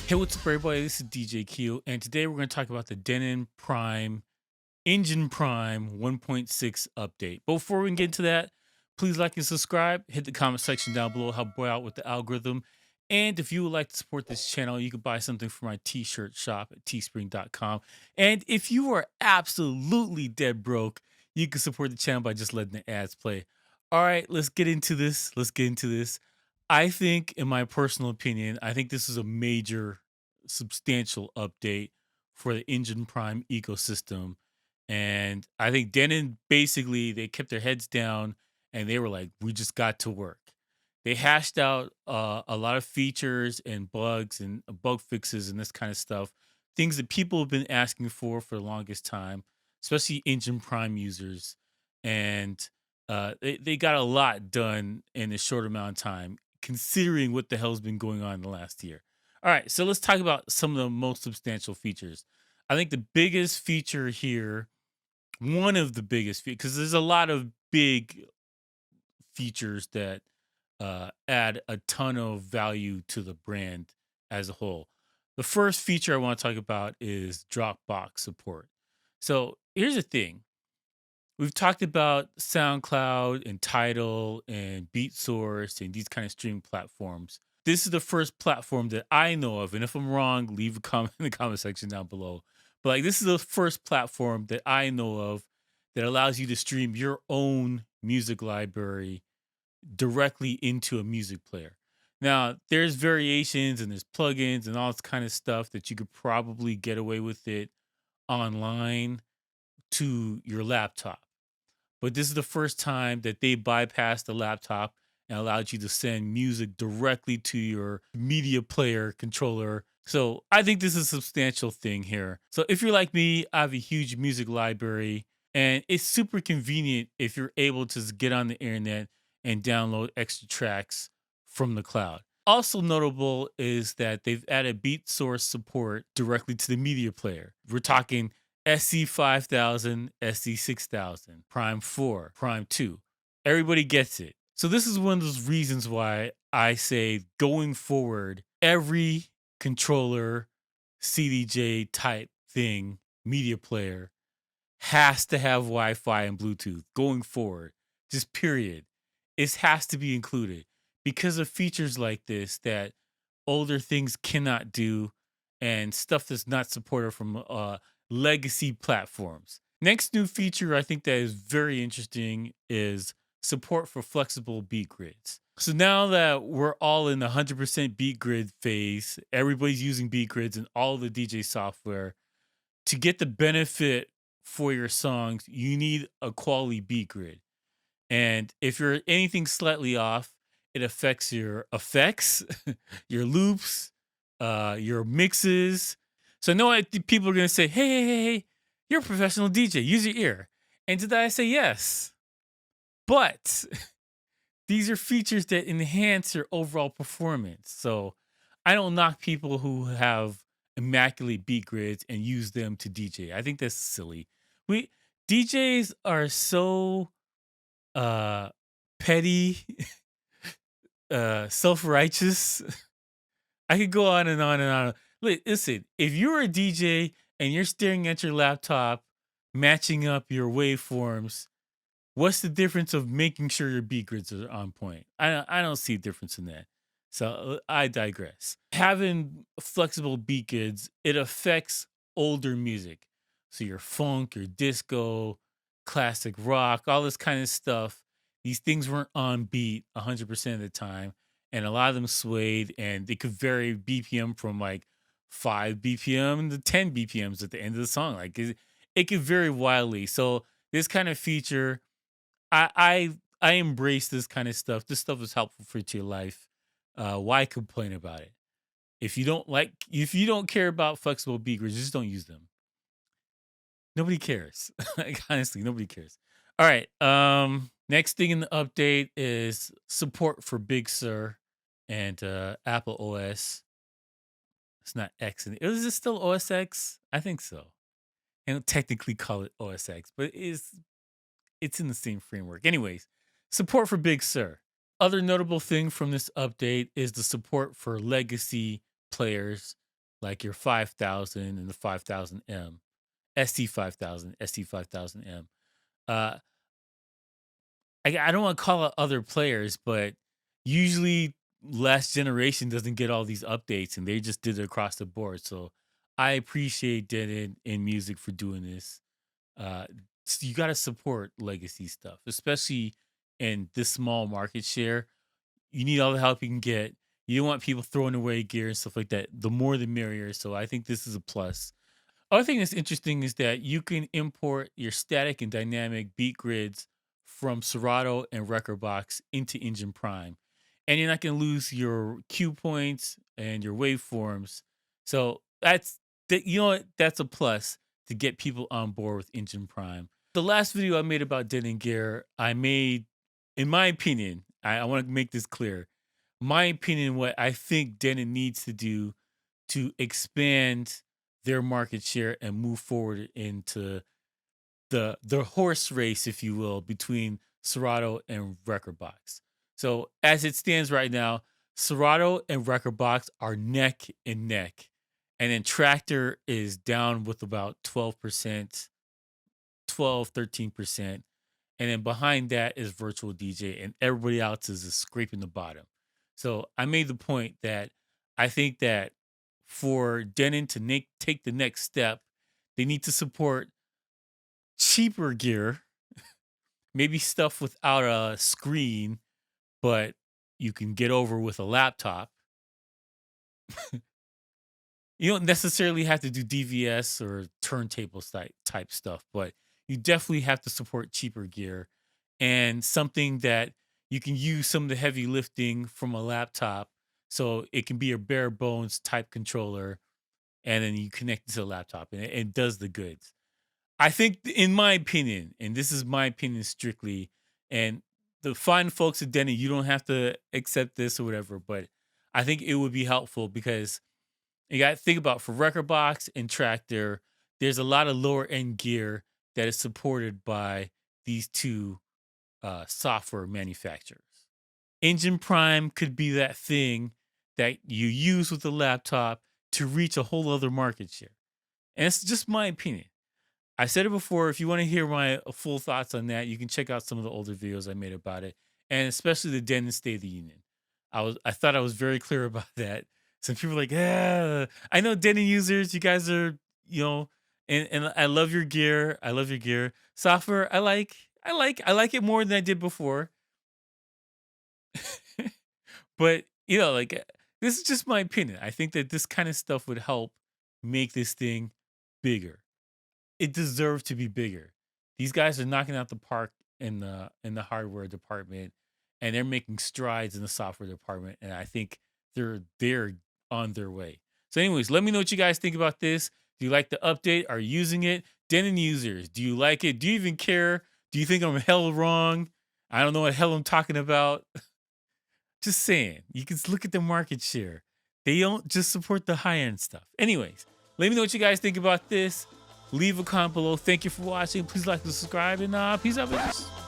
Hey, what's up, everybody? This is DJ Q, and today we're going to talk about the Denon Engine Prime 1.6 update. But before we can get into that, please like and subscribe. Hit the comment section down below, help boy out with the algorithm. And if you would like to support this channel, you can buy something from my t-shirt shop at teespring.com. And if you are absolutely dead broke, you can support the channel by just letting the ads play. All right, let's get into this. I think, in my personal opinion, I think this is a major, substantial update for the Engine Prime ecosystem. And I think Denon basically they kept their heads down and they were like, we just got to work. They hashed out a lot of features and bugs and bug fixes and this kind of stuff, things that people have been asking for the longest time, especially Engine Prime users. And they got a lot done in a short amount of time considering what the hell's been going on in the last year. All right, so let's talk about some of the most substantial features. I think the biggest feature here, one of the biggest features, because there's a lot of big features that add a ton of value to the brand as a whole. The first feature I want to talk about is Dropbox support. So here's the thing. We've talked about SoundCloud and Tidal and Beatsource and these kind of streaming platforms. This is the first platform that I know of, and if I'm wrong, leave a comment in the comment section down below. But like, this is the first platform that I know of that allows you to stream your own music library directly into a music player. Now, there's variations and there's plugins and all this kind of stuff that you could probably get away with it online to your laptop. But this is the first time that they bypassed the laptop and allowed you to send music directly to your media player controller. So I think this is a substantial thing here. So if you're like me, I have a huge music library and it's super convenient if you're able to get on the internet and download extra tracks from the cloud. Also notable is that they've added beat source support directly to the media player. We're talking SC5000, SC6000, Prime 4, Prime 2. Everybody gets it. So this is one of those reasons why I say going forward, every controller, CDJ type thing, media player has to have Wi-Fi and Bluetooth going forward. Just period. It has to be included because of features like this that older things cannot do and stuff that's not supported from legacy platforms. Next new feature I think that is very interesting is support for flexible beat grids. So now that we're all in the 100% beat grid phase, everybody's using beat grids and all the DJ software. To get the benefit for your songs, you need a quality beat grid. And if you're anything slightly off, it affects your effects, your loops, your mixes. So I know people are going to say, hey, you're a professional DJ. Use your ear. And to that, I say yes. But these are features that enhance your overall performance. So I don't knock people who have immaculate beat grids and use them to DJ. I think that's silly. We DJs are so uh petty, self-righteous. I could go on and on and on. Listen, if you're a DJ and you're staring at your laptop, matching up your waveforms, what's the difference of making sure your beat grids are on point? I don't see a difference in that. So I digress. Having flexible beat grids, it affects older music. So your funk, your disco, classic rock, all this kind of stuff. These things weren't on beat 100% of the time. And a lot of them swayed and they could vary BPM from like 5 BPM to 10 BPMs at the end of the song. Like it could vary wildly. So this kind of feature I embrace this kind of stuff. This stuff is helpful for your life. Why complain about it? If you don't care about flexible beat grids, just don't use them. Nobody cares. Like, honestly, nobody cares. All right. Next thing in the update is support for Big Sur and Apple OS. It's not X. Is it still OS X? I think so. I don't technically call it OS X, but it's in the same framework. Anyways, support for Big Sur. Other notable thing from this update is the support for legacy players like your 5000 and the 5000M, ST5000, ST5000M. Uh, I don't want to call out other players, but usually last generation doesn't get all these updates, and they just did it across the board. So I appreciate Denon and music for doing this. Uh, you got to support legacy stuff, especially in this small market share. You need all the help you can get. You don't want people throwing away gear and stuff like that. The more the merrier. So I think this is a plus. Other thing that's interesting is that you can import your static and dynamic beat grids from Serato and Rekordbox into Engine Prime, and you're not going to lose your cue points and your waveforms. So that's that. You know what? That's a plus to get people on board with Engine Prime. The last video I made about Denon gear, I made, in my opinion, I want to make this clear. My opinion, what I think Denon needs to do to expand their market share and move forward into the horse race, if you will, between Serato and Rekordbox. So as it stands right now, Serato and Rekordbox are neck and neck. And then Tractor is down with about 12%, 12, 13%. And then behind that is Virtual DJ, and everybody else is just scraping the bottom. So I made the point that I think that for Denon to take the next step, they need to support cheaper gear, maybe stuff without a screen, but you can get over with a laptop. You don't necessarily have to do DVS or turntable type stuff, but you definitely have to support cheaper gear and something that you can use some of the heavy lifting from a laptop. So it can be a bare bones type controller, and then you connect it to the laptop, and it does the goods. I think, in my opinion, and this is my opinion strictly, and the fine folks at Denny, you don't have to accept this or whatever, but I think it would be helpful because you got to think about for Rekordbox and Tractor, there's a lot of lower end gear that is supported by these two software manufacturers. Engine Prime could be that thing that you use with the laptop to reach a whole other market share. And it's just my opinion. I said it before. If you want to hear my full thoughts on that, you can check out some of the older videos I made about it, and especially the Denon State of the Union. I thought I was very clear about that. Some people are like, yeah, I know Denon users. You guys are, and I love your gear. I love your gear. Software, I like it more than I did before. But this is just my opinion. I think that this kind of stuff would help make this thing bigger. It deserves to be bigger. These guys are knocking out the park in the hardware department, and they're making strides in the software department. And I think they're on their way. So, anyways, let me know what you guys think about this. Do you like the update? Are you using it? Denon users, do you like it? Do you even care? Do you think I'm hell wrong? I don't know what hell I'm talking about. Just saying, you can look at the market share. They don't just support the high end stuff. Anyways, let me know what you guys think about this. Leave a comment below. Thank you for watching. Please like and subscribe, and peace out, bitches.